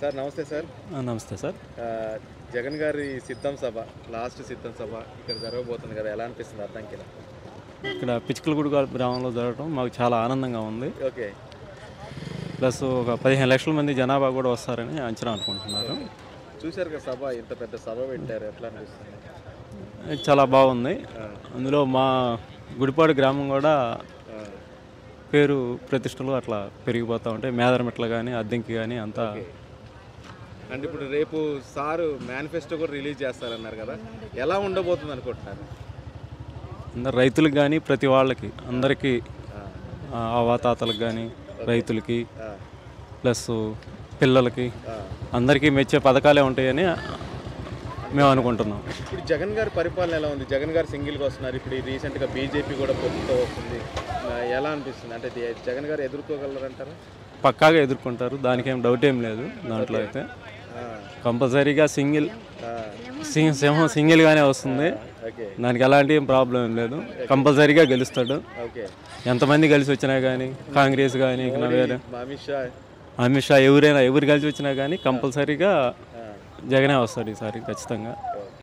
Sir నమస్తే sir. నమస్తే sir. Jagan గారి సిద్ధం సభ, లాస్ట్ సిద్ధం సభ ఇక్కడ జరగబోతుంది కదా, ఎలా అనిపిస్తుంది అర్థంకి? ఇక్కడ పిచ్చుకలగూడు గ్రామంలో జరగడం మాకు చాలా ఆనందంగా ఉంది. ఓకే. ప్లస్ ఒక 15 లక్షల మంది జనాభా కూడా వస్తారని అంచనా అనుకుంటున్నారు. చూశారు కదా సభ, ఇంత పెద్ద సభ పెట్టారు, ఎట్లా అనిపిస్తుంది? చాలా బాగుంది. అందులో మా గుడిపాడు గ్రామం కూడా పేరు ప్రతిష్టలు అట్లా పెరిగిపోతూ ఉంటాయి. మేదరమెట్ల కానీ అద్దెంకి కానీ అంతా. అంటే ఇప్పుడు రేపు సారు మేనిఫెస్టో కూడా రిలీజ్ చేస్తారన్నారు కదా, ఎలా ఉండబోతుంది అనుకుంటున్నారు? అందరు రైతులకు కానీ ప్రతి వాళ్ళకి అందరికీ అవాతాతలకు కానీ రైతులకి ప్లస్ పిల్లలకి అందరికీ మెచ్చే పథకాలే ఉంటాయని మేము అనుకుంటున్నాం. ఇప్పుడు జగన్ గారి పరిపాలన ఎలా ఉంది? జగన్ గారు సింగిల్గా వస్తున్నారు, ఇప్పుడు రీసెంట్గా బీజేపీ కూడా పొత్తుతో వస్తుంది, ఎలా అనిపిస్తుంది? అంటే జగన్ గారు ఎదుర్కోగలరంటారా? పక్కాగా ఎదుర్కొంటారు, దానికేం డౌట్ ఏం లేదు. దాంట్లో అయితే కంపల్సరీగా సింహం సింగిల్గానే వస్తుంది, దానికి ఎలాంటి ప్రాబ్లం ఏం లేదు. కంపల్సరీగా గెలుస్తాడు. ఎంతమంది కలిసి వచ్చినా కానీ, కాంగ్రెస్ కానీ వేరే అమిత్ షా ఎవరు కలిసి వచ్చినా కానీ కంపల్సరీగా జగనే వస్తాడు ఈసారి ఖచ్చితంగా.